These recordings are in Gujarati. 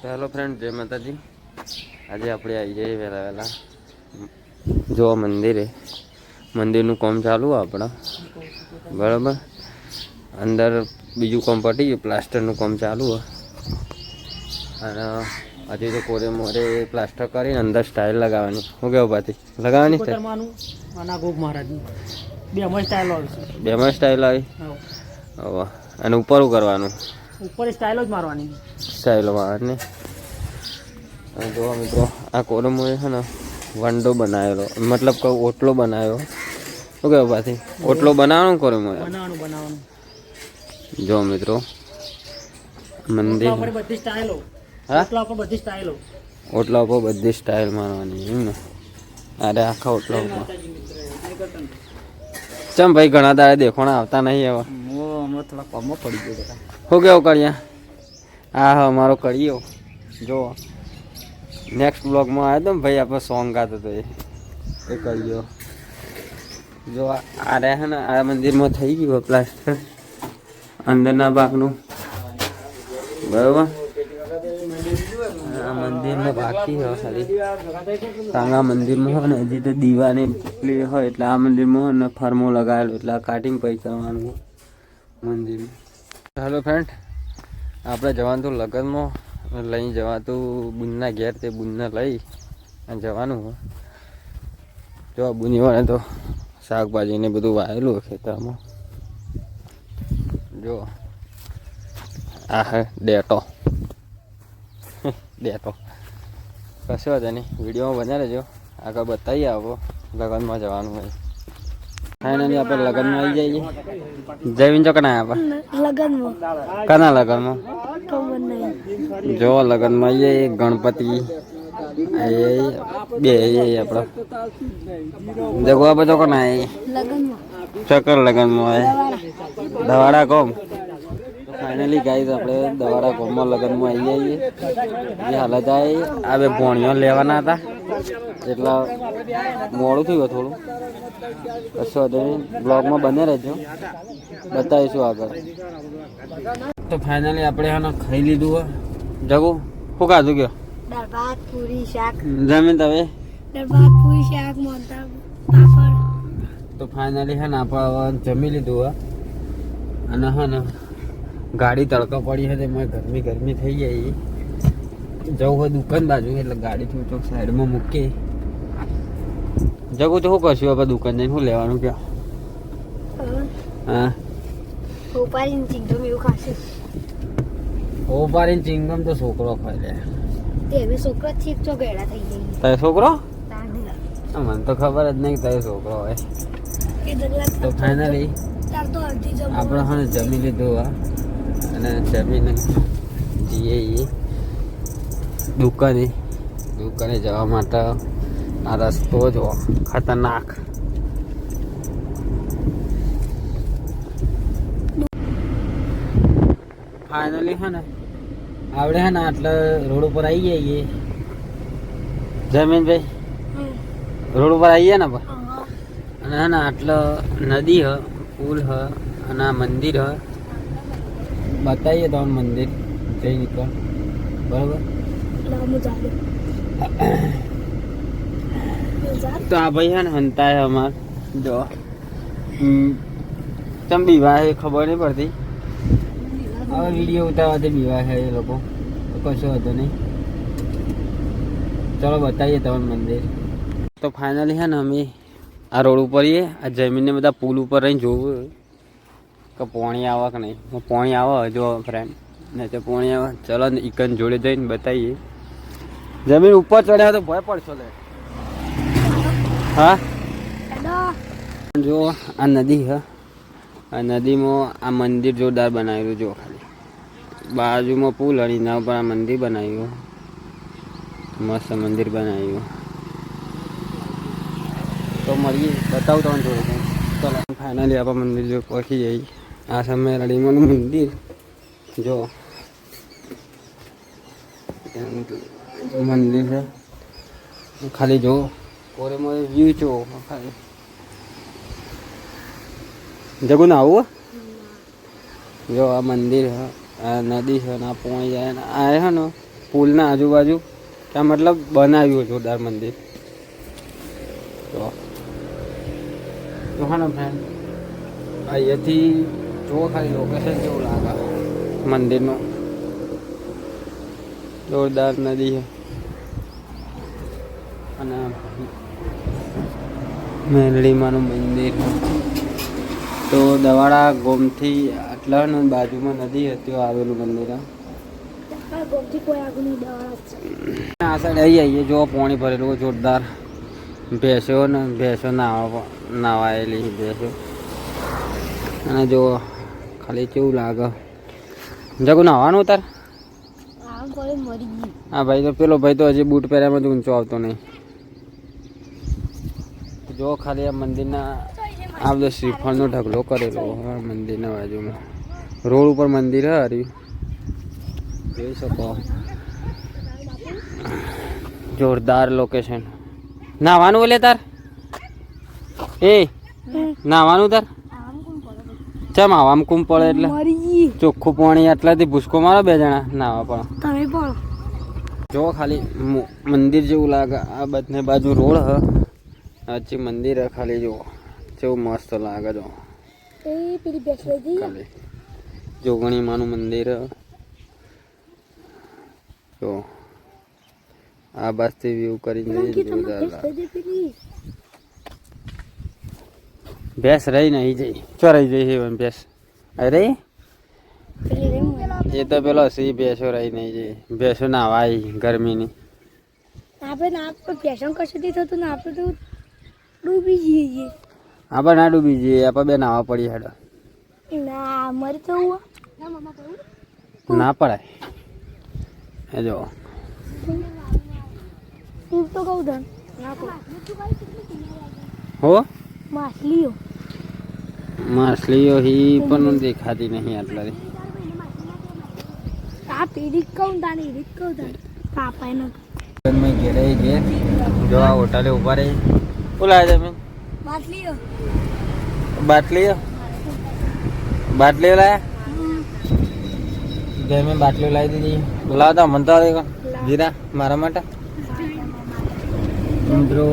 હેલો ફ્રેન્ડ, જય માતાજી. આજે આપણે આવી જઈએ વહેલા વહેલા જો મંદિરે. મંદિરનું કામ ચાલુ આપણા બરાબર. અંદર બીજું કામ પટી ગયું, પ્લાસ્ટરનું કામ ચાલુ હોય. અને હજી તો કોરે મોરે પ્લાસ્ટર કરીને અંદર સ્ટાઇલ લગાવવાની. શું કેવું પાછી લગાવવાની બેમાં સ્ટાઇલ આવી. અને ઉપર કરવાનું, ઉપર સ્ટાઇલો જ મારવાની, સ્ટાઇલો મારવાની. જો મિત્રો આ કોરમોએ છે ને વંડો બનાવેલો, મતલબ કે ઓટલો બનાવ્યો. શું કહેવાય પાછી ઓટલો બનાવવાનો કોરમોએ બનાવવાનું. જો મિત્રો મંદિર બધી સ્ટાઇલો, ઓટલા પર બધી સ્ટાઇલો, ઓટલા ઉપર બધી સ્ટાઇલ મારવાની એમ ને. અરે આખા ઓટલા ઉપર ચમ ભાઈ ઘણા દાડે દેખોણા આવતા નહીં હવે. હમણાં થોડા કમો પડી ગયો બધા. શું કેવું કર્યા? હા અમારો કર્યો. જો નેક્સ્ટ બ્લોગમાં આવ્યો તો ને ભાઈ, આપણે સોંગ ગાતો હતો એ કર્યો. જો આ રહ્યા છે ને, આ મંદિરમાં થઈ ગયું પ્લાસ્ટર અંદરના ભાગનું બરાબર. આ મંદિરમાં બાકી હોય ખાલી, કારણ આ મંદિરમાં હોય ને હજી તો દીવાની પેલી હોય એટલે આ મંદિરમાં હોય ને ફરમો લગાવેલો એટલે આ કાટિંગ પૈ કરવાનું મંદિરમાં. હેલો ફ્રેન્ડ, આપણે જવાનું હતું લગ્નમાં, લઈ જવાતું બુનના ઘેર. તે બુનને લઈ અને જવાનું હોય. જો બુની વાળે તો શાકભાજીને બધું વાવેલું હોય ખેતરમાં. જો આ હે ડેટો ડેટો કશો હતો નહીં, વિડીયોમાં બન્યા રહેજો. આગળ બતાવીએ આવો લગ્નમાં જવાનું હોય. ફાઇનલી આપણે લગ્નમાં આવી જઈએ. જયવીન છો કના આપણે લગનમાં કના લગ્નમાં ખબર નહીં. જો લગ્નમાં આવીએ. ગણપતિ બે આપણે જગવા બધો કોના લગનમાં ચક્કર લગ્નમાં હોય દવાડા કોમ. ફાઇનલી ગાઈસ આપણે દવાડા કોમમાં લગ્નમાં આવી જઈએ. જે હાલત આવી આ બે ભોણીઓ લેવાના હતા એટલે મોડું થયું થોડું. કશો નહીં, બ્લોગમાં બને રહેજો, બતાવીશું આગળ. તો ફાઇનલી આપણે આને ખાઈ લીધું હોય. જગું શું ખાધું કયો? દાળ ભાત પૂરી શાક. જમીન તમે દાળ ભાત પૂરી શાક મોટા પાપડ. તો ફાઇનલી છે ને આપણે જમી લીધું હોય. અને હા ને ગાડી તડકો પડી હતી, એમાં ગરમી થઈ જાય. જવું હોય દુકાન બાજુ એટલે ગાડી થોડી ચોક સાઈડમાં મૂકીએ. જગું તો શું કરશું આપણે દુકાન જઈને? શું લેવાનું કયો? હા ઉપાડીને ચીંગમ એવું ખાશે. ઓપારીને ચિંગમ તો છોકરો ખાઈ લે. તે હવે છોકરા ઠીક છો ગેડા થઈ ગઈ. તારે છોકરો? તાંડલા મને તો ખબર જ નહીં તારે છોકરો હોય. એ દગલા તો ફાઇનલી તાર તો અડધી જમ આપણે હા જમી લીધું હા. અને જમીને જઈએ દુકાને જવા માટે. આ રસ્તો જો ખતરનાક. ફાઇનલી છે ને આપણે છે ને આટલા રોડ ઉપર આવી જઈએ. જમીનભાઈ રોડ ઉપર આવીએ ને પણ. અને હે ને આટલો નદી હ, પુલ હ, અને આ મંદિર હ. બતાવીએ તો મંદિર જઈ નીકળ બરાબર. તો આ ભાઈ છે ને હંતા હે અમાર. જો ચમ બીવા હે ખબર નહીં પડતી. હવે વિડીયો ઉતારવાથી બીવા છે એ લોકો, કશો હતો નહીં. ચલો બતાવીએ તમને મંદિર. તો ફાઇનલી છે ને અમે આ રોડ ઉપર આ જમીનને બધા પુલ ઉપર રહીને જોવું કે પાણી આવે કે નહીં. પાણી આવે જો ફ્રેન્ડ, ને તો પાણી આવે. ચલો ને ઇકન જોડે જઈને બતાવીએ. જમીન ઉપર ચડ્યા તો ભય પડશો લે. હા જો આ નદી હ. આ નદીમાં આ મંદિર જોરદાર બનાવેલું. જો ખાલી બાજુમાં પુલ અને એના ઉપર આ મંદિર બનાવ્યું. મસ્ત મંદિર બનાવ્યું. તો મળીએ, બતાવું તમને થોડું. ચાલો ફાઇનલી આપણે મંદિર જો પહોંચી જઈએ. આ સમય રડીમાનું મંદિર જો મંદિર છે. ખાલી જો કોરેમાં વ્યૂ જો ખાલી. જગું ના આવું જો આ મંદિર છે, આ નદી છે, આ પોણી જાય. આ છે ને પુલના આજુબાજુ ત્યાં મતલબ બનાવ્યું જોરદાર મંદિર. તો હા ને ફ્રેન્ડ, અહીંયાથી જુઓ ખાલી લોકેશન કેવું લાગે મંદિરનું. જોરદાર નદી છે અને મેલડીમાનું મંદિર. તો દવાડા ગોમથી આટલા ને બાજુમાં નદી હતી આવેલું મંદિર. આ ગોમથી કોઈ આગળ નહીં દવાડા જ છે. આ સાઈડ આવીએ જો પાણી ભરેલું જોરદાર. ભેંસો ને ભેંસો નાવાયેલી ભેંસો. અને જો ખાલી કેવું લાગે. જગું નાવાનું તાર? આમ પડે મરી ગઈ. હા ભાઈ, તો પેલો ભાઈ તો હજી બૂટ પહેર્યામાં જ ઊંચો આવતો નહીં. જો ખાલી આ મંદિરના આ બધો શ્રીફળનો ઢગલો કરેલો મંદિરના બાજુમાં. રોડ ઉપર મંદિર હે હરી જોઈ શકો. જોરદાર લોકેશન. નાવાનું બોલે તાર? એ નાવાનું તાર? ચમ આવામ કુમ પડે એટલે મરી ગઈ. ચોખ્ખું પાણી આટલાથી ભૂસકો મારો 2 જણા નાવા પણ. તમે પણ જો ખાલી મંદિર જેવું લાગે. આ બંને બાજુ રોડ હ, વચ્ચે મંદિર હે. ખાલી જુઓ કેવું મસ્ત લાગે. જો એ પેલી બેસ લઈ જઈએ. ખાલી જોગણી માનું મંદિર હે. જો આ બાજુથી વ્યૂ કરીને જોરદાર લાગે. ભેંસ રહી નહીં જઈ. ચો રહી જઈ છે ભેંસ? અરે એ તો પેલો સી ભેંસો રહી નહીં જઈ. ભેંસો નાવાય ગરમીની. આપણે ના પેશન કશું નહીં થતું ને આપણે તો ડૂબી જઈએ. આપણે ના ડૂબી જઈએ. આપણે 2 નાવા પડી હેડો. ના મરી તો ના પડાય. એ જો તું તો કહું ધન ના હો માછલીઓ માછલીઓ હી પણ દેખાતી નહીં આટલા. આ પેલી કહું તાને એરી કહું તાને પાપા એનો મેં ઘેરે ઘેર જો આ હોટલે ઉભા રહી. બોલાય તમે માછલીઓ બાટલીઓ લાયા? ઘેર મેં બાટલીઓ લાવી દીધી. બોલાવતા મનતા જીરા મારા માટે. મિત્રો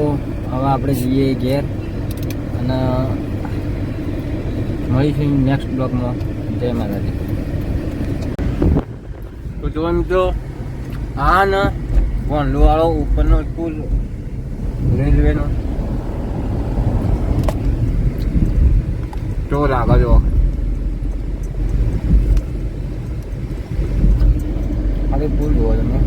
હવે આપણે જઈએ ઘેર અને મળીશું નેક્સ્ટ બ્લોગમાં. જય માતાજી. તો જો મિત્રો આ ને વોંડલો વાળો ઉપરનો પુલ રેલવેનો જો લાગે. જો ખાલી પુલ જોવો તમે.